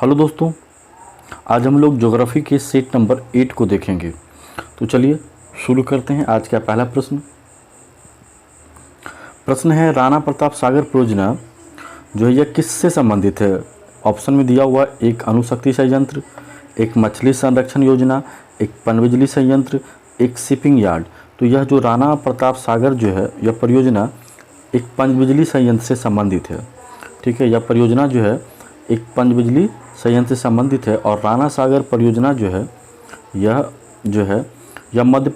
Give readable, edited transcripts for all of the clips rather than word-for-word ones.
Hello दोस्तों, आज हम लोग ज्योग्राफी के सेट नंबर 8 को देखेंगे। तो चलिए शुरू करते हैं। आज का पहला प्रश्न है राणा प्रताप सागर परियोजना जो है यह किससे संबंधित है। ऑप्शन में दिया हुआ एक अणुशक्ति संयंत्र, एक मछली संरक्षण योजना, एक पनबिजली संयंत्र, एक शिपिंग यार्ड। तो यह जो राणा प्रताप सागर जो है यह परियोजना एक पनबिजली संयंत्र से संबंधित है। ठीक है, यह परियोजना जो है एक पनबिजली संयंत्र से संबंधित है और राणा सागर परियोजना जो है यह मध्य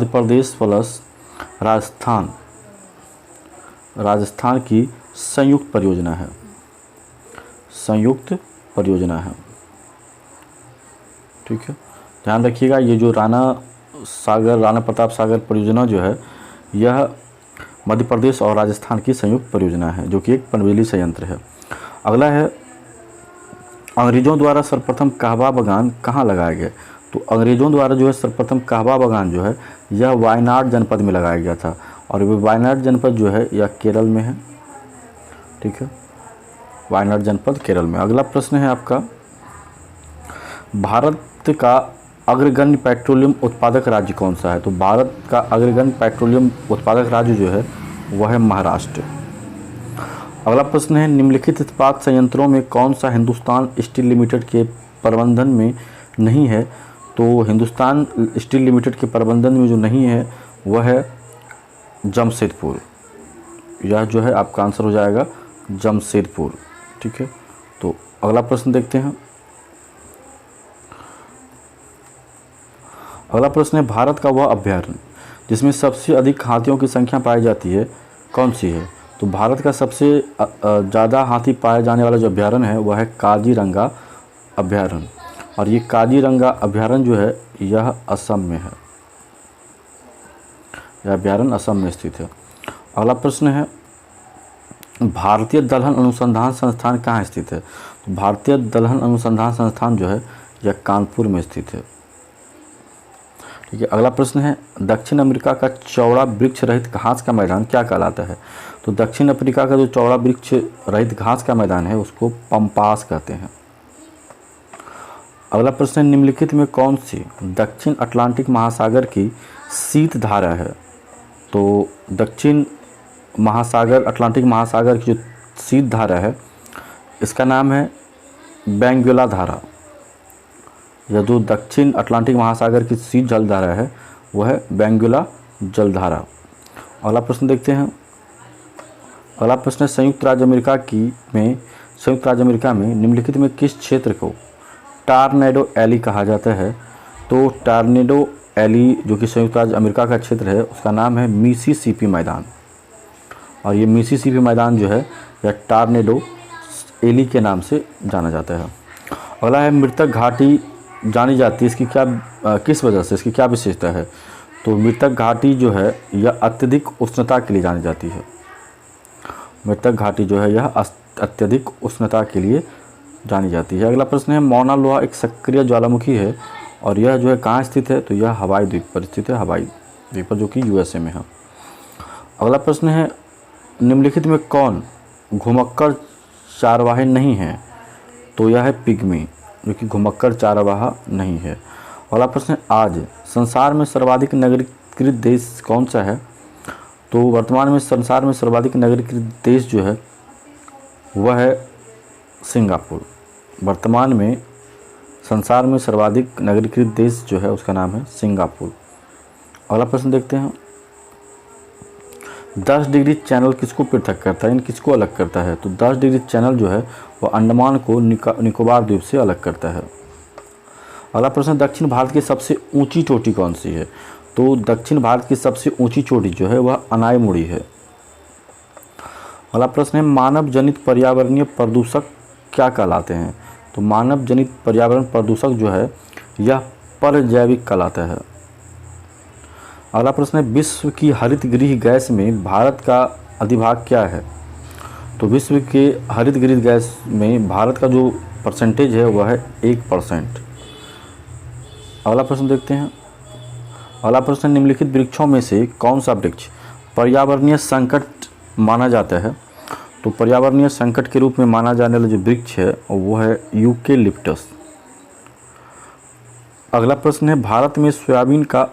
प्रदेश प्लस राजस्थान की संयुक्त परियोजना है। ठीक है, ध्यान रखिएगा, ये जो राणा प्रताप सागर परियोजना जो है यह मध्य प्रदेश और राजस्थान की संयुक्त परियोजना है जो कि एक पनबिजली संयंत्र है। अगला है अंग्रेज़ों द्वारा सर्वप्रथम कहवा बागान कहाँ लगाया गया। तो अंग्रेज़ों द्वारा जो है सर्वप्रथम कहवा बागान जो है यह वायनाड जनपद में लगाया गया था और ये वायनाड जनपद जो है यह केरल में है। ठीक है, वायनाड जनपद केरल में। अगला प्रश्न है आपका, भारत का अग्रगण्य पेट्रोलियम उत्पादक राज्य कौन सा है। तो भारत का अग्रगण्य पेट्रोलियम उत्पादक राज्य जो है वह है महाराष्ट्र। अगला प्रश्न है, निम्नलिखित इस्पात संयंत्रों में कौन सा हिंदुस्तान स्टील लिमिटेड के प्रबंधन में नहीं है। तो हिंदुस्तान स्टील लिमिटेड के प्रबंधन में जो नहीं है वह है जमशेदपुर। यह जो है आपका आंसर हो जाएगा जमशेदपुर। ठीक है, तो अगला प्रश्न देखते हैं। अगला प्रश्न है, भारत का वह अभ्यारण्य जिसमें सबसे अधिक हाथियों की संख्या पाई जाती है कौन सी है। तो भारत का सबसे ज़्यादा हाथी पाए जाने वाला जो अभ्यारण्य है वह है काजीरंगा अभ्यारण्य और ये काजीरंगा अभ्यारण्य जो है यह असम में है। यह अभ्यारण्य असम में स्थित है। अगला प्रश्न है, भारतीय दलहन अनुसंधान संस्थान कहाँ स्थित है। तो भारतीय दलहन अनुसंधान संस्थान जो है यह कानपुर में स्थित है। ठीक है, अगला प्रश्न है, दक्षिण अमेरिका का चौड़ा वृक्ष रहित घास का मैदान क्या कहलाता है। तो दक्षिण अफ्रीका का जो चौड़ा वृक्ष रहित घास का मैदान है उसको पंपास कहते हैं। अगला प्रश्न है, निम्नलिखित में कौन सी दक्षिण अटलांटिक महासागर की शीत धारा है। तो दक्षिण महासागर अटलांटिक महासागर की जो शीत धारा है इसका नाम है बेंगुला धारा। यह जो दक्षिण अटलांटिक महासागर की शीत जलधारा है वह है बेंगुला जलधारा। अगला प्रश्न देखते हैं। अगला प्रश्न है, संयुक्त राज्य अमेरिका में निम्नलिखित में किस क्षेत्र को टॉर्नेडो एली कहा जाता है। तो टॉर्नेडो एली जो कि संयुक्त राज्य अमेरिका का क्षेत्र है उसका नाम है मिसिसिपी मैदान और ये मिसिसिपी मैदान जो है यह टॉर्नेडो एली के नाम से जाना जाता है। अगला है, मृतक घाटी जानी जाती है इसकी किस वजह से, इसकी क्या विशेषता है। तो मृतक घाटी जो है यह अत्यधिक उष्णता के लिए जानी जाती है। मृतक घाटी जो है यह अत्यधिक उष्णता के लिए जानी जाती है। अगला प्रश्न है, मौना लोहा एक सक्रिय ज्वालामुखी है और यह जो है कहाँ स्थित है। तो यह हवाई द्वीप पर स्थित है, हवाई द्वीप पर जो कि यूएसए में है। अगला प्रश्न है, निम्नलिखित में कौन घुमक्कड़ चारवाहे नहीं है। तो यह है पिग्मी जो कि घुमक्कड़ चारवाहा नहीं है। अगला प्रश्न है, आज संसार में सर्वाधिक नगरीकृत देश कौन सा है। तो वर्तमान में संसार में सर्वाधिक नगरीकृत देश जो है वह है सिंगापुर। वर्तमान में संसार में सर्वाधिक नगरीकृत देश जो है उसका नाम है सिंगापुर। अगला प्रश्न देखते हैं, 10 डिग्री चैनल किसको पृथक करता है, इन किसको अलग करता है। तो 10 डिग्री चैनल जो है वह अंडमान को निकोबार द्वीप से अलग करता है। अगला प्रश्न, दक्षिण भारत की सबसे ऊंची चोटी कौन सी है। तो दक्षिण भारत की सबसे ऊंची चोटी जो है वह अनायमुड़ी है। अगला प्रश्न है, मानव जनित पर्यावरणीय प्रदूषक क्या कहलाते हैं। तो मानव जनित पर्यावरण प्रदूषक जो है यह परजैविक कहलाता है। अगला प्रश्न है, विश्व की हरित गृह गैस में भारत का अधिभाग क्या है। तो विश्व के हरित गृह गैस में भारत का जो परसेंटेज है वह है 1%। अगला प्रश्न देखते हैं। अगला प्रश्न, निम्नलिखित वृक्षों में से कौन सा वृक्ष पर्यावरणीय संकट माना जाता है? तो पर्यावरणीय संकट के रूप में माना जाने वाला जो वृक्ष है वो है यूकेलिप्टस। अगला प्रश्न है, भारत में सोयाबीन का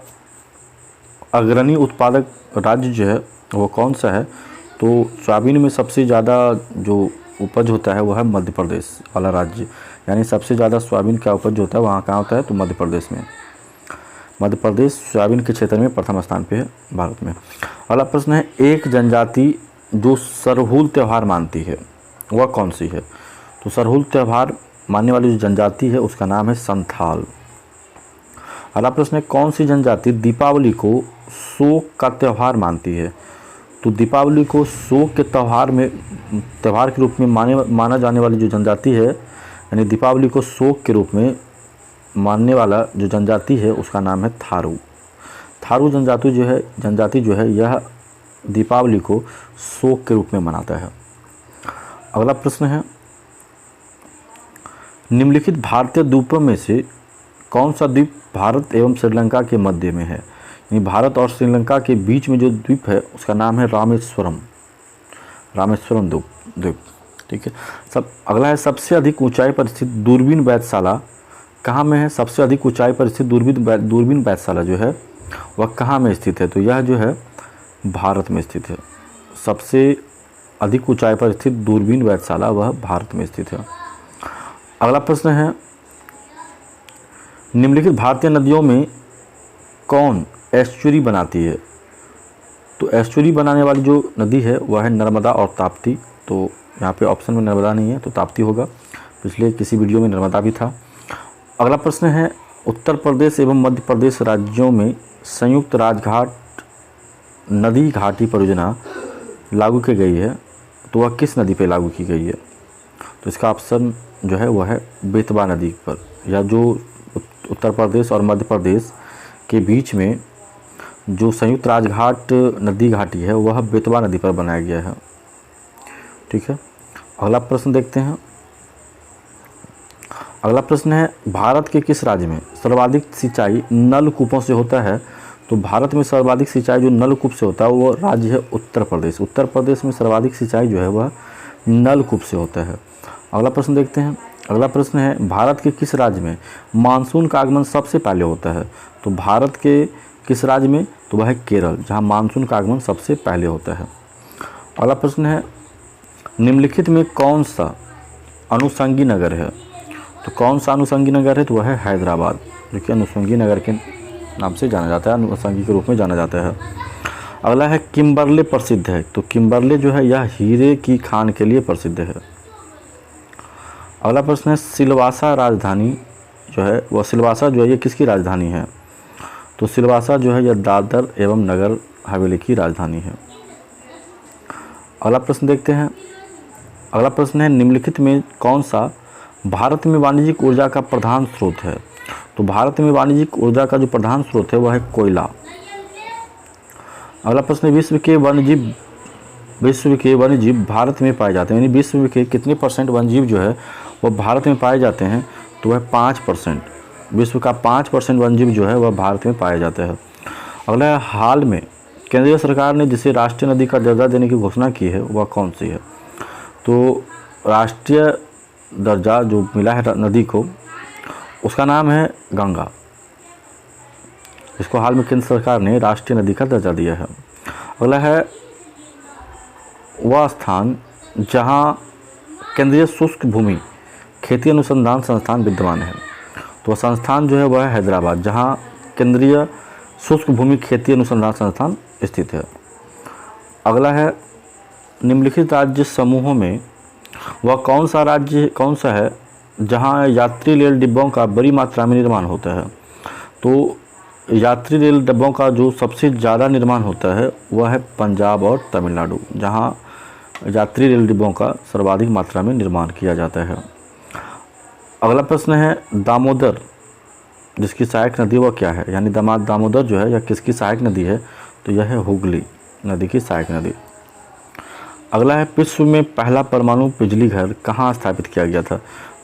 अग्रणी उत्पादक राज्य जो है वो कौन सा है? तो सोयाबीन में सबसे ज़्यादा जो उपज होता है वो है मध्य प्रदेश वाला राज्य, यानी सबसे ज़्यादा सोयाबीन का उपज होता है वहाँ कहाँ होता है? तो मध्य प्रदेश में। मध्य प्रदेश सोयाबीन के क्षेत्र में प्रथम स्थान पे है भारत में। अगला प्रश्न है, एक जनजाति जो सरहुल त्यौहार मानती है वह कौन सी है? तो सरहुल त्यौहार मानने वाली जो जनजाति है उसका नाम है संथाल। अगला प्रश्न है, कौन सी जनजाति दीपावली को शोक का त्यौहार मानती है? तो दीपावली को शोक के त्यौहार के रूप में माना जाने वाली जो जनजाति है, यानी दीपावली को शोक के रूप में मानने वाला जो जनजाति है उसका नाम है थारू। थारू जनजाति जो है यह दीपावली को शोक के रूप में मनाता है। अगला प्रश्न है, निम्नलिखित भारतीय द्वीपों में से कौन सा द्वीप भारत एवं श्रीलंका के मध्य में है? यानी भारत और श्रीलंका के बीच में जो द्वीप है उसका नाम है रामेश्वरम द्वीप। ठीक है। अगला है, सबसे अधिक ऊंचाई पर स्थित दूरबीन वेधशाला कहाँ में है? सबसे अधिक ऊंचाई पर स्थित दूरबीन वेधशाला जो है वह कहाँ में स्थित है? तो यह जो है भारत में स्थित है। सबसे अधिक ऊंचाई पर स्थित दूरबीन वेधशाला वह भारत में स्थित है। अगला प्रश्न है, निम्नलिखित भारतीय नदियों में कौन एस्चुरी बनाती है? तो एस्चुरी बनाने वाली जो नदी है वह है नर्मदा और ताप्ती। तो यहाँ पे ऑप्शन में नर्मदा नहीं है तो ताप्ती होगा, पिछले किसी वीडियो में नर्मदा भी था। अगला प्रश्न है, उत्तर प्रदेश एवं मध्य प्रदेश राज्यों में संयुक्त राजघाट नदी घाटी परियोजना लागू की गई है, तो वह किस नदी पर लागू की गई है? तो इसका ऑप्शन जो है वह है बेतवा नदी पर, या जो उत्तर प्रदेश और मध्य प्रदेश के बीच में जो संयुक्त राजघाट नदी घाटी है वह बेतवा नदी पर बनाया गया है। ठीक है। अगला प्रश्न देखते हैं। अगला प्रश्न है, भारत के किस राज्य में सर्वाधिक सिंचाई नलकूपों से होता है? तो भारत में सर्वाधिक सिंचाई जो नलकूप से होता है वो राज्य है उत्तर प्रदेश। उत्तर प्रदेश में सर्वाधिक सिंचाई जो है वह नलकूप से होता है। अगला प्रश्न देखते हैं। अगला प्रश्न है, भारत के किस राज्य में मानसून का आगमन सबसे पहले होता है? तो भारत के किस राज्य में? तो वह है केरल, जहां मानसून का आगमन सबसे पहले होता है। अगला प्रश्न है, निम्नलिखित में कौन सा अनुषंगी नगर है? तो कौन सा अनुषंगी नगर है? तो वह है हैदराबाद, जो कि अनुषंगी नगर के नाम से जाना जाता है, अनुषंगी के रूप में जाना जाता है। अगला है, किम्बरले प्रसिद्ध है। तो किम्बरले जो है यह हीरे की खान के लिए प्रसिद्ध है। अगला प्रश्न है, सिलवासा राजधानी जो है वह सिलवासा जो है ये किसकी राजधानी है? तो सिलवासा जो है यह दादर एवं नगर हवेली की राजधानी है। अगला प्रश्न देखते हैं। अगला प्रश्न है, निम्नलिखित में कौन सा भारत में वाणिज्यिक ऊर्जा का प्रधान स्रोत है? तो भारत में वाणिज्यिक ऊर्जा का जो प्रधान स्रोत है वह है कोयला। अगला प्रश्न है, विश्व के वन्य जीव भारत में पाए जाते हैं, यानी विश्व के कितने % वन्य जीव जो है वह भारत में पाए जाते हैं? तो वह 5%। विश्व का 5% वन्य जीव जो है वह भारत में पाया जाता है। अगला है, हाल में केंद्रीय सरकार ने जिसे राष्ट्रीय नदी का दर्जा देने की घोषणा की है वह कौन सी है? तो राष्ट्रीय दर्जा जो मिला है नदी को उसका नाम है गंगा। इसको हाल में केंद्र सरकार ने राष्ट्रीय नदी का दर्जा दिया है। अगला है, वह स्थान जहाँ केंद्रीय शुष्क भूमि खेती अनुसंधान संस्थान विद्यमान है। तो संस्थान जो है वह है हैदराबाद, जहाँ केंद्रीय शुष्क भूमि खेती अनुसंधान संस्थान स्थित है। अगला है, निम्नलिखित राज्य समूहों में वह कौन सा है जहाँ यात्री रेल डिब्बों का बड़ी मात्रा में निर्माण होता है? तो यात्री रेल डिब्बों का जो सबसे ज़्यादा निर्माण होता है वह है पंजाब और तमिलनाडु, जहाँ यात्री रेल डिब्बों का सर्वाधिक मात्रा में निर्माण किया जाता है। अगला प्रश्न है, दामोदर जिसकी सहायक नदी वह क्या है? यानी दामोदर जो है यह किसकी सहायक नदी है? तो यह है हुगली नदी की सहायक नदी। अगला है, विश्व में पहला परमाणु बिजली घर कहाँ स्थापित किया गया था?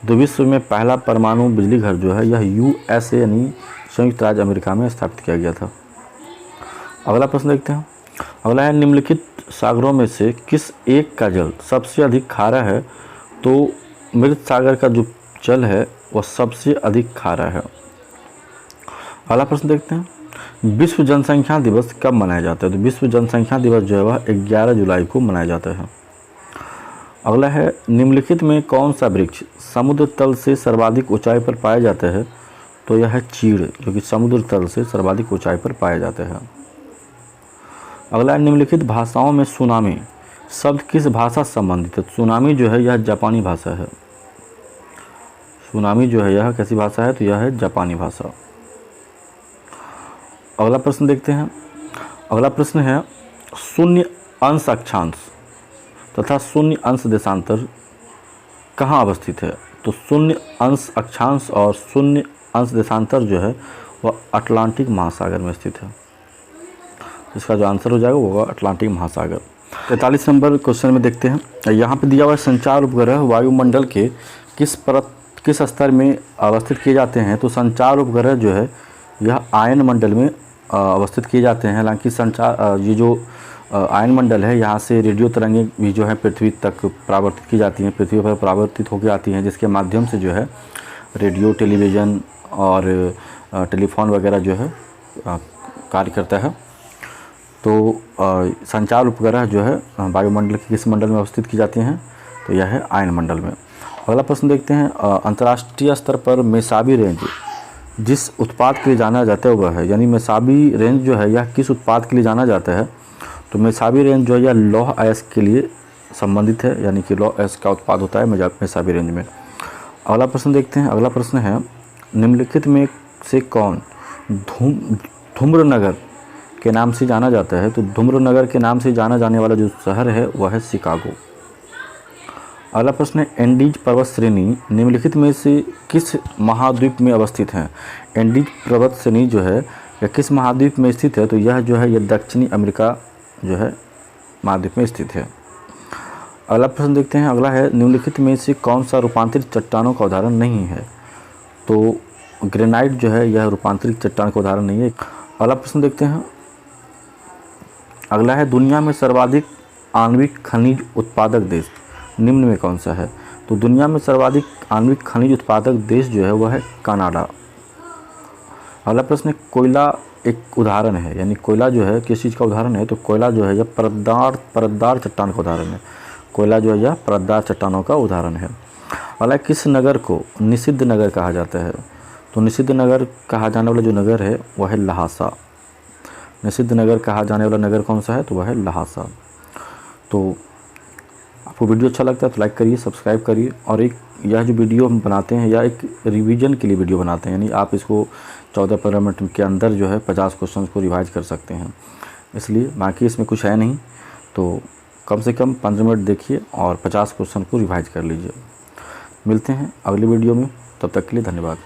तो विश्व में पहला परमाणु बिजली घर जो है यह USA यानी संयुक्त राज्य अमेरिका में स्थापित किया गया था। अगला प्रश्न देखते हैं। अगला है, निम्नलिखित सागरों में से किस एक का जल सबसे अधिक खारा है? तो मृत सागर का जो जल है वह सबसे अधिक खारा है। अगला प्रश्न देखते हैं, विश्व जनसंख्या दिवस कब मनाया जाता है? तो विश्व जनसंख्या दिवस जो है वह 11 जुलाई को मनाया जाता है। अगला है, निम्नलिखित में कौन सा वृक्ष समुद्र तल से सर्वाधिक ऊंचाई पर पाया जाता है? तो यह है चीड़, जो कि समुद्र तल से सर्वाधिक ऊंचाई पर पाया जाता है। अगला है, निम्नलिखित भाषाओं में सुनामी शब्द किस भाषा से संबंधित है? सुनामी जो है यह जापानी भाषा है। सुनामी जो है यह कैसी भाषा है? तो यह है जापानी भाषा। अगला प्रश्न देखते हैं। अगला प्रश्न है, शून्य अंश अक्षांश तथा शून्य अंश देशांतर कहाँ अवस्थित है? तो शून्य अंश अक्षांश और शून्य अंश देशांतर जो है वह अटलांटिक महासागर में स्थित है। इसका जो आंसर हो जाएगा वो होगा अटलांटिक महासागर। 43 नंबर क्वेश्चन में देखते हैं, यहाँ पे दिया हुआ संचार उपग्रह वायुमंडल के किस स्तर में अवस्थित किए जाते हैं? तो संचार उपग्रह जो है यह आयन मंडल में अवस्थित किए जाते हैं। हालांकि संचार ये जो आयन मंडल है यहाँ से रेडियो तरंगें भी जो है पृथ्वी तक परावर्तित की जाती हैं, पृथ्वी पर परावर्तित होकर आती हैं, जिसके माध्यम से जो है रेडियो, टेलीविज़न और टेलीफोन वगैरह जो है कार्य करता है। तो संचार उपग्रह जो है वायुमंडल के किस मंडल में अवस्थित की जाती हैं? तो यह है आयन मंडल में। अगला प्रश्न देखते हैं, अंतर्राष्ट्रीय स्तर पर मेसाबी रेंज जिस उत्पाद के लिए जाना जाता है वह है, यानी मेसाबी रेंज जो है यह किस उत्पाद के लिए जाना जाता है? तो मेसाबी रेंज जो है यह लौह अयस्क के लिए संबंधित है, यानी कि लौह अयस्क का उत्पाद होता है मेसाबी रेंज में। अगला प्रश्न देखते हैं। अगला प्रश्न है, निम्नलिखित में से कौन धूम्रनगर के नाम से जाना जाता है? तो धूम्रनगर के नाम से जाना जाने वाला जो शहर है वह है शिकागो। अगला प्रश्न है, एंडीज पर्वत श्रेणी निम्नलिखित में से किस महाद्वीप में अवस्थित है? एंडीज पर्वत श्रेणी जो है यह किस महाद्वीप में स्थित है? तो यह जो है यह दक्षिणी अमेरिका जो है महाद्वीप में स्थित है। अगला प्रश्न देखते हैं। अगला है, निम्नलिखित में से कौन सा रूपांतरित चट्टानों का उदाहरण नहीं है? तो ग्रेनाइट जो है यह रूपांतरित चट्टान का उदाहरण नहीं है। अगला प्रश्न देखते हैं। अगला है, दुनिया में सर्वाधिक आणविक खनिज उत्पादक देश निम्न में कौन सा है? तो दुनिया में सर्वाधिक आणविक खनिज उत्पादक देश जो है वह है कनाडा। अगला प्रश्न, कोयला एक उदाहरण है, यानी कोयला जो है किस चीज़ का उदाहरण है? तो कोयला जो है यह परतदार चट्टान का उदाहरण है। कोयला जो है यह परतदार चट्टानों का उदाहरण है। अगला, किस नगर को निषिद्ध नगर कहा जाता है? तो निषिद्ध नगर कहा जाने वाला जो नगर है वह है लहासा। निषिद्ध नगर कहा जाने वाला नगर कौन सा है? तो वह है लहासा। तो आपको वीडियो अच्छा लगता है तो लाइक करिए, सब्सक्राइब करिए। और एक यह जो वीडियो हम बनाते हैं या एक रिवीजन के लिए वीडियो बनाते हैं, यानी आप इसको 14-15 मिनट के अंदर जो है 50 क्वेश्चन को रिवाइज कर सकते हैं। इसलिए बाकी इसमें कुछ है नहीं, तो कम से कम 15 मिनट देखिए और 50 क्वेश्चन को रिवाइज कर लीजिए। मिलते हैं अगली वीडियो में, तब तक के लिए धन्यवाद।